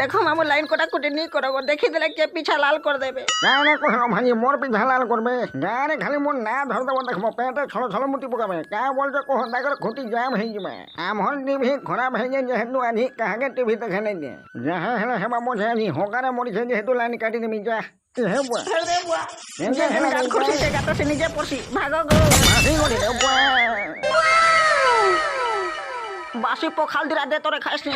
देखो मामू लाइन कोटाकुटी नहीं करो देखी दिले के पीछा लाल कर देबे কানে কহলো ভাই মোর পিঠা লাল করবে গানে খালি মোর না ধর দেব দেখবো পেটে ছলো ছলো মুটি পকাবে কা বলছে কহ তাকর খুঁটি জাম হয়ে যাবে আমহর টিভি খরাপ হয়ে যায় যেহেতু আনি কাহাকে টিভি দেখে নাই দিয়ে যাহা হেলে হেবা বোঝে আনি হকারে মরিছে যেহেতু লাইন কাটি দিবি যা হে বুয়া রে বুয়া যে গান করছি সে গাতো সে নিজে পড়ছি ভাগো গো হাসি করে রে বুয়া বাসি পখাল দিরা দে তোরে খাইছি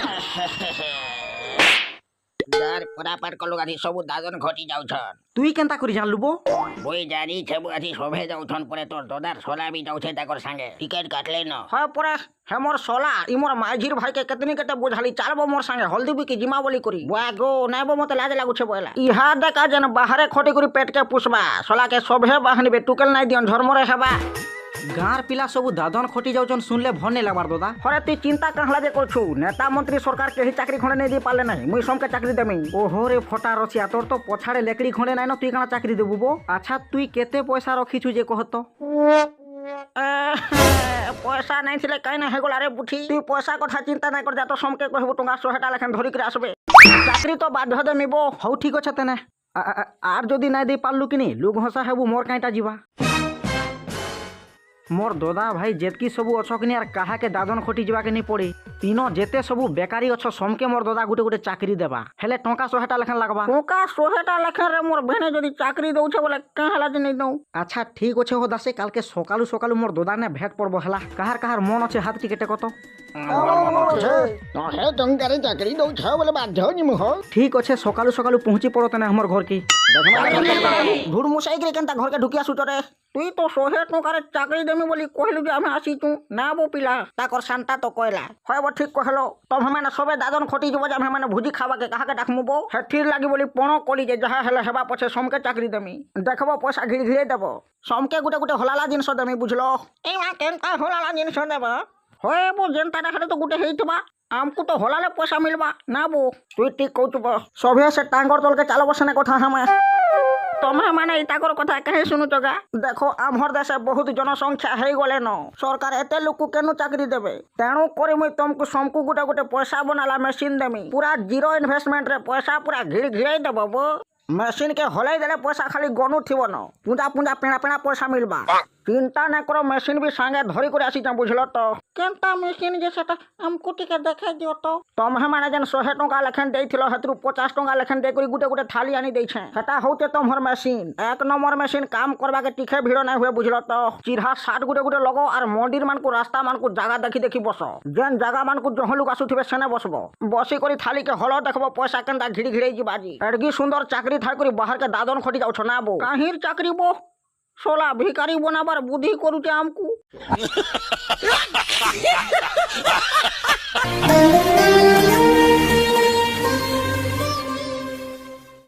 দার পরাপার কলো গাধি সবু দাদন ঘটি যাউছন তুই কেনতা করি জানলু বো বই জানি ছবু গাধি সভে যাউছন পরে তোর দাদার সোলা বি যাউছে তাকর সঙ্গে টিকেট কাটলে ন হয় পরে হে মোর সোলা ই মোর মাঝির ভাইকে কেতনি কেতে বুঝালি চালবো মোর সঙ্গে হলদি বিকি জিমা বলি করি বুয়া গো নাইবো মতে লাজ লাগুছে বইলা ইহা দেখা যেন বাহারে খটি করে পেটকে পুষবা সোলাকে সভে বাহানিবে টুকেল নাই দিয়ন ধর্মরে হেবা গাঁর পিলা সবু দাদন খটি যাউছন শুনলে ভন নেই লাগবার দাদা হরে তুই চিন্তা কাহলা যে করছু নেতা মন্ত্রী সরকার কেহি চাকরি খন্ডে নেই দিয়ে পারলে নাই মুই সমকে চাকরি দেমি ওহো রে ফটা রছিয়া তোর তো পছাড়ে লেকড়ি খন্ডে নাই না তুই কানা চাকরি দেবু বো আচ্ছা তুই কেতে পয়সা রখিছু যে কহত পয়সা নাই ছিলে কাই না হেগোলা রে বুঠি তুই পয়সা কথা চিন্তা নাই কর যা তো সমকে কহবু টঙ্কা 100 লেখান ধরি করে আসবে চাকরি তো বাধ্য দেমিব হউ ঠিক আছে তেনে আর যদি নাই দেই পারলু কিনি লুক হসা হেবু মোর কাইটা ଯିବା मोर दादा भाई जेतकी सबू अच्छ कि यार कहा के दादन खटी जाके नहीं पड़े तीनो जेते सबू बेकारी अच्छ समके मोर दादा गुटे गुटे चाकरी देबा हेले टंका 100 लेखन लगबा टंका 100 लेखन रे मोर बहने जदी चाकरी दउछे बोले कहला जे नहीं दउ अच्छा ठीक अच्छे हो दासे काल के सकालू सकालू मोर दादा ने भेट पड़बो हला कहार कहार मन अच्छे हाथ टिकेटे कत হে টঙ্কারে চাকরি দউছ বলে বাধ্য নিমু হ ठीक अच्छे सकालू सकालू पहुंची पड़ो तने हमर घर की धूड़ मुसाई के केनता घर के ढुकिया सुटरे तुई तो 100 टंकार चाकरी देमी बोली कहलु जे हमें आसी तू ना बो पिला ताकर शांता तो कहला होय ठीक कहलो तब हमें सबे दादन खटी जब जे हमें भुजी खावा के कहा के डाकमु बो हे ठीक लागी बोली पणो कली जे जहा हेले हेबा पछे समके चाकरी देमी देखबो पैसा घिड़ घिड़े देबो समके गुटे गुटे हलाला जिनस देमी बुझलो ए मा केनता हलाला जिनस देबो होय बो जनता देखले तो गुटे हेइतबा हमको तो हलाले पैसा मिलबा ना बो तुई ठीक कहतु बो सभे से टांगर तल के चालो बसने कथा हमें तुम्हें माने इताकर कथा कहे सुनुचगा देखो आमहर देशे बहुत जनसंख्या हे गले न सरकार एते लोक केनु चाकरी देबे तेणु करी मुई तुमको समकु गुटे गुटे पैसा बनाला मशीन देमी पूरा जीरो इन्वेस्टमेंट रे पैसा पूरा घिड़ घिड़ाई देबो बो मशीन के हलाई देले पैसा खाली गनु थिबो न पुंजा पुंजा पेणा पेणा पैसा मिलबा चिंता न करो मशीन भी संगे धरी कर आसी बुझल तो केनता मशीन जे सेटा हमको टिके देखा दियो तो तुम्हें माने जन 100 टंका लेखन देइथिलो हेतु 50 टंका लेखन दे करी गुटे गुटे थाली आनी दै छै सेटा होते तमहर मशीन एक नंबर मशीन काम करबा के टिके भिड़ो नै हुए बुझल तो चिरहा 60 गुटे गुटे लगो और मंदिर मान को रास्ता मान को जगह देखी देखी बसो जेन जगह मान को जहलु आसुथिबे सेने बसबो बसी करी थाली के हलो देखबो पैसा केनता घिड़ी घिड़ै जिबाजी एडगी सुंदर चाकरी थाई करी बाहर के दादन खटी जाउ छ ना बो काहिर चाकरी बो सोला भिकारी बनाबार बुद्धि करूचे हमको